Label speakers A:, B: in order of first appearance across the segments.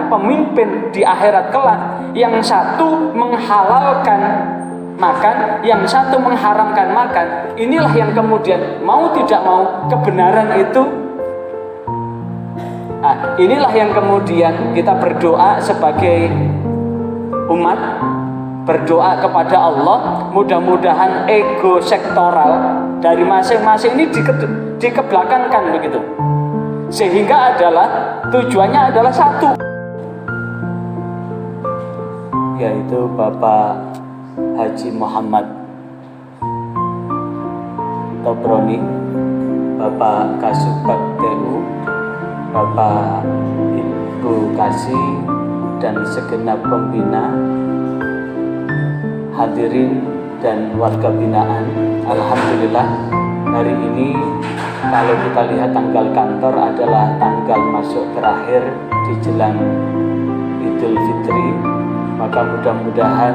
A: pemimpin di akhirat kelak, yang satu menghalalkan makan, yang satu mengharamkan makan. Inilah yang kemudian mau tidak mau kebenaran itu, inilah yang kemudian kita berdoa sebagai umat, berdoa kepada Allah, mudah-mudahan ego sektoral dari masing-masing ini dikebelakangkan begitu, sehingga adalah tujuannya adalah satu, yaitu Bapak Haji Muhammad Tobroni, Bapak Kasubag TU, Bapak Ibu Kasih, dan segenap pembina, hadirin dan warga binaan. Alhamdulillah, hari ini kalau kita lihat tanggal kantor adalah tanggal masuk terakhir di jelang Idul Fitri. Maka mudah-mudahan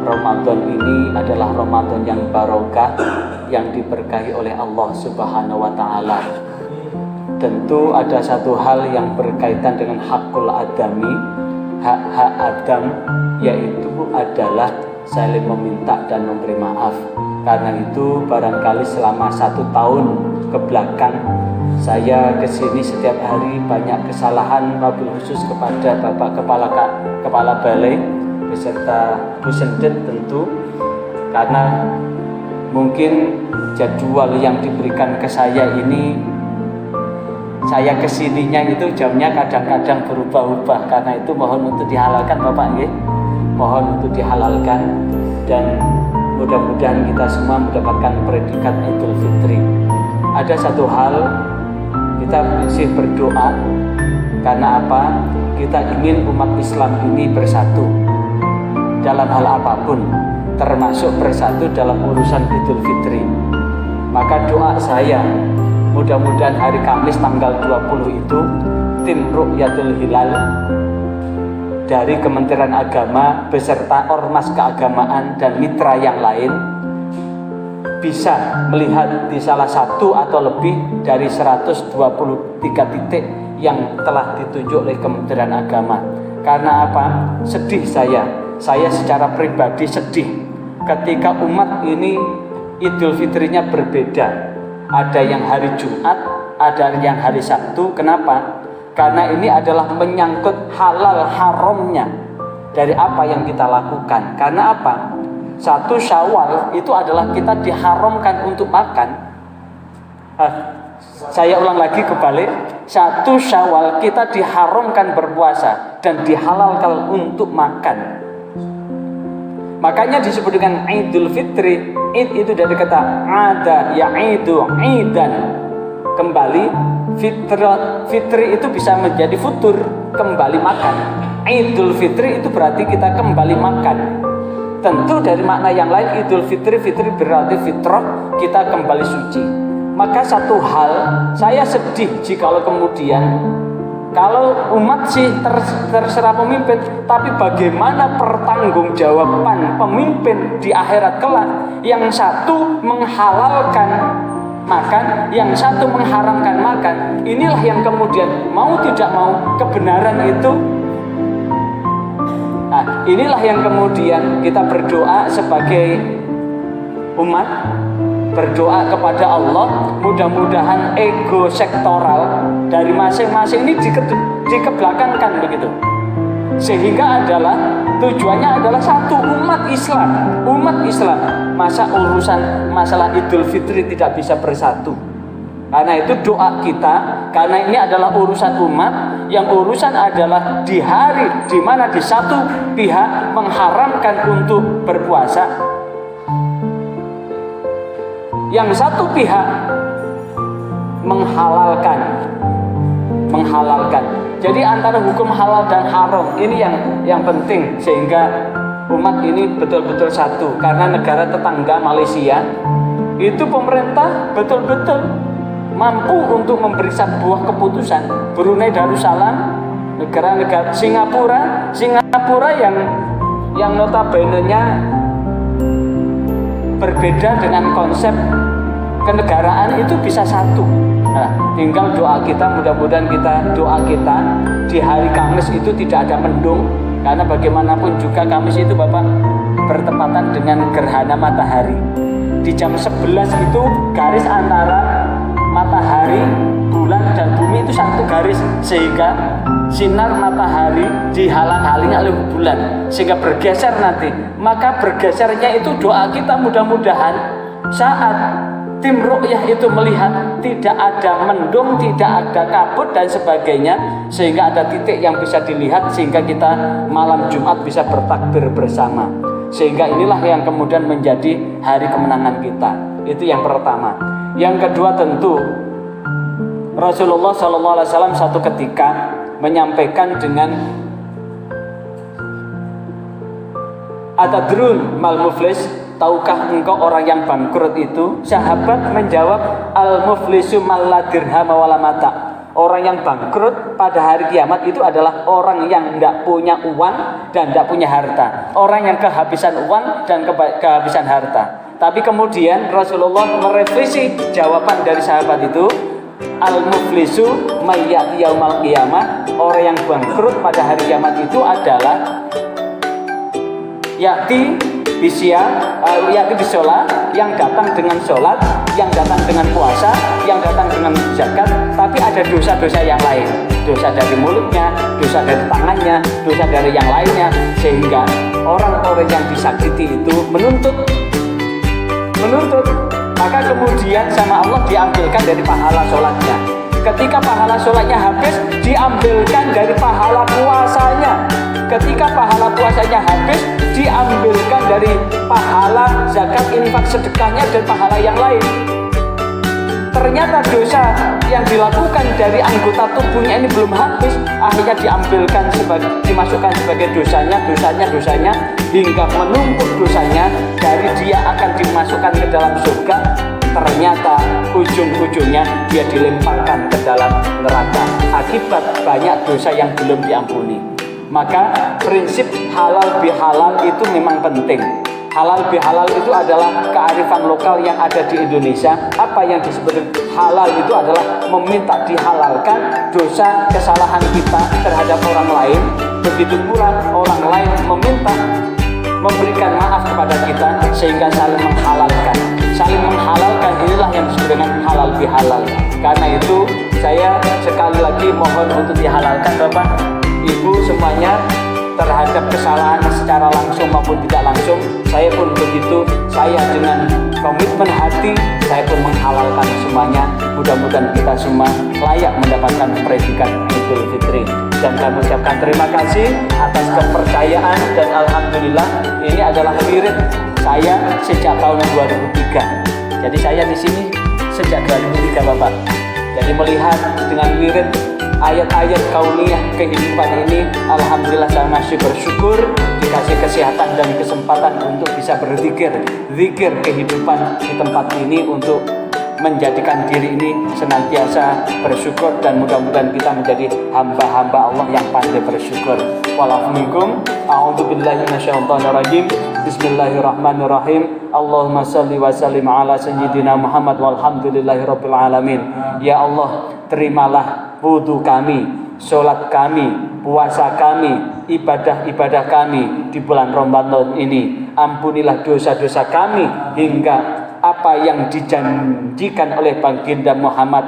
A: Ramadan ini adalah Ramadan yang barokah, yang diberkahi oleh Allah Subhanahu wa Ta'ala. Tentu ada satu hal yang berkaitan dengan hakul adami, hak-hak Adam, yaitu adalah saling meminta dan memberi maaf. Karena itu barangkali selama 1 tahun ke belakang saya kesini setiap hari banyak kesalahan, wabil khusus kepada Bapak Kepala Balai beserta Bu Sendet tentu, karena mungkin jadwal yang diberikan ke saya ini, saya kesininya itu jamnya kadang-kadang berubah-ubah. Karena itu mohon untuk dihalalkan Bapak nggih, mohon untuk dihalalkan, dan mudah-mudahan kita semua mendapatkan predikat Idul Fitri. Ada satu hal kita masih berdoa, karena apa? Kita ingin umat Islam ini bersatu dalam hal apapun, termasuk bersatu dalam urusan Idul Fitri. Maka doa saya, mudah-mudahan hari Kamis tanggal 20 itu tim Ru'yatul Hilal dari Kementerian Agama beserta ormas keagamaan dan mitra yang lain bisa melihat di salah satu atau lebih dari 123 titik yang telah ditunjuk oleh Kementerian Agama. Karena apa? Sedih saya secara pribadi sedih ketika umat ini Idul Fitrinya berbeda. Ada yang hari Jumat, ada yang hari Sabtu. Kenapa? Karena ini adalah menyangkut halal haramnya dari apa yang kita lakukan. Karena apa? 1 Syawal itu adalah kita diharamkan untuk makan. Saya ulang lagi kebalik. 1 Syawal kita diharamkan berpuasa dan dihalalkan untuk makan. Makanya disebut dengan Idul Fitri. Id itu dari kata ada, ya'idu, idan, kembali. Fitri itu bisa menjadi futur, kembali makan. Idul Fitri itu berarti kita kembali makan. Tentu dari makna yang lain Idul Fitri berarti fitrah, kita kembali suci. Maka satu hal, saya sedih jikalau kemudian kalau umat sih terserah pemimpin, tapi bagaimana pertanggungjawaban pemimpin di akhirat kelak? Yang satu menghalalkan makan, yang satu mengharamkan makan. Inilah yang kemudian mau tidak mau kebenaran itu. Inilah yang kemudian kita berdoa sebagai umat, berdoa kepada Allah, mudah-mudahan ego sektoral dari masing-masing ini dikebelakangkan begitu, sehingga adalah tujuannya adalah satu, umat Islam. Masa urusan masalah Idul Fitri tidak bisa bersatu? Karena itu doa kita, karena ini adalah urusan umat, yang urusan adalah di hari di mana di satu pihak mengharamkan untuk berpuasa, yang satu pihak menghalalkan. Jadi antara hukum halal dan haram ini yang penting, sehingga umat ini betul-betul satu. Karena negara tetangga Malaysia itu pemerintah betul-betul mampu untuk memberi sebuah keputusan. Brunei Darussalam, negara-negara Singapura yang notabene-nya berbeda dengan konsep kenegaraan itu bisa satu. Tinggal doa kita, mudah-mudahan doa kita di hari Kamis itu tidak ada mendung, karena bagaimanapun juga Kamis itu Bapak bertepatan dengan gerhana matahari. Di jam 11 itu garis antara matahari, bulan dan bumi itu satu garis, sehingga sinar matahari dihalang-halangi oleh bulan sehingga bergeser nanti. Maka bergesernya itu doa kita, mudah-mudahan saat tim ru'yah itu melihat tidak ada mendung, tidak ada kabut dan sebagainya, sehingga ada titik yang bisa dilihat, sehingga kita malam Jumat bisa bertakbir bersama. Sehingga inilah yang kemudian menjadi hari kemenangan kita. Itu yang pertama. Yang kedua, tentu Rasulullah SAW satu ketika menyampaikan dengan Atadrun mal muflis, tahukah engkau orang yang bangkrut itu? Sahabat menjawab, al muflisu mal la dirham wala mata. Orang yang bangkrut pada hari kiamat itu adalah orang yang tidak punya uang dan tidak punya harta. Orang yang kehabisan uang dan kehabisan harta. Tapi kemudian Rasulullah merevisi jawaban dari sahabat itu, al-muflisu mayyati yaumal qiyamah. Orang yang bangkrut pada hari kiamat itu adalah yati bisolat, yang datang dengan sholat, yang datang dengan puasa, yang datang dengan zakat, tapi ada dosa-dosa yang lain, dosa dari mulutnya, dosa dari tangannya, dosa dari yang lainnya, sehingga orang-orang yang disakiti itu menuntut, maka kemudian sama Allah diambilkan dari pahala sholatnya. Ketika pahala sholatnya habis, diambilkan dari pahala puasanya. Ketika pahala puasanya habis, diambilkan dari pahala zakat, infak, sedekahnya dan pahala yang lain. Ternyata dosa yang dilakukan dari anggota tubuhnya ini belum habis, akhirnya dimasukkan sebagai dosanya, hingga menumpuk dosanya. Dari dia akan dimasukkan ke dalam surga, ternyata ujung-ujungnya dia dilemparkan ke dalam neraka akibat banyak dosa yang belum diampuni. Maka prinsip halal bihalal itu memang penting. Halal bihalal itu adalah kearifan lokal yang ada di Indonesia. Apa yang disebut halal itu adalah meminta dihalalkan dosa kesalahan kita terhadap orang lain. Begitu pula orang lain meminta memberikan maaf kepada kita, sehingga saling menghalalkan. Saling menghalalkan inilah yang disebut dengan halal bihalal. Karena itu saya sekali lagi mohon untuk dihalalkan Bapak Ibu semuanya terhadap kesalahan secara langsung maupun tidak langsung. Saya pun begitu, saya dengan komitmen hati saya pun menghalalkan semuanya. Mudah-mudahan kita semua layak mendapatkan predikat Idul Fitri. Dan kami ucapkan terima kasih atas kepercayaan, dan alhamdulillah ini adalah wirid saya sejak tahun 2003. Jadi saya di sini sejak 2003 Bapak. Jadi melihat dengan wirid ayat-ayat kauniyah kehidupan ini, alhamdulillah saya masih bersyukur dikasih kesehatan dan kesempatan untuk bisa berzikir, zikir kehidupan di tempat ini, untuk menjadikan diri ini senantiasa bersyukur, dan mudah-mudahan kita menjadi hamba-hamba Allah yang pandai bersyukur. Walafumikum, a'udzubillahi minasyaitonirrajim. Bismillahirrahmanirrahim. Allahumma salli wa sallim ala sayyidina Muhammad walhamdulillahirabbil alamin. Ya Allah, terimalah wudu kami, sholat kami, puasa kami, ibadah-ibadah kami di bulan Ramadan ini. Ampunilah dosa-dosa kami hingga apa yang dijanjikan oleh baginda Muhammad,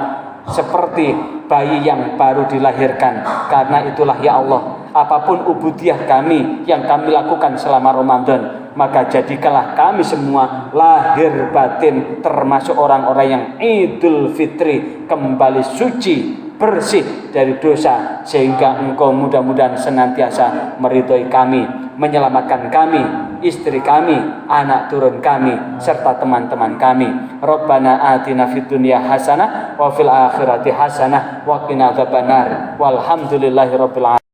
A: seperti bayi yang baru dilahirkan. Karena itulah ya Allah, apapun ubudiyah kami yang kami lakukan selama Ramadan, maka jadikanlah kami semua lahir batin termasuk orang-orang yang Idul Fitri kembali suci, bersih dari dosa, sehingga Engkau mudah-mudahan senantiasa meridhoi kami, menyelamatkan kami, istri kami, anak turun kami, serta teman-teman kami. Rabbana atina fid dunya hasanah wa fil akhirati hasanah wa qina adzabannar. Walhamdulillahirabbil alamin.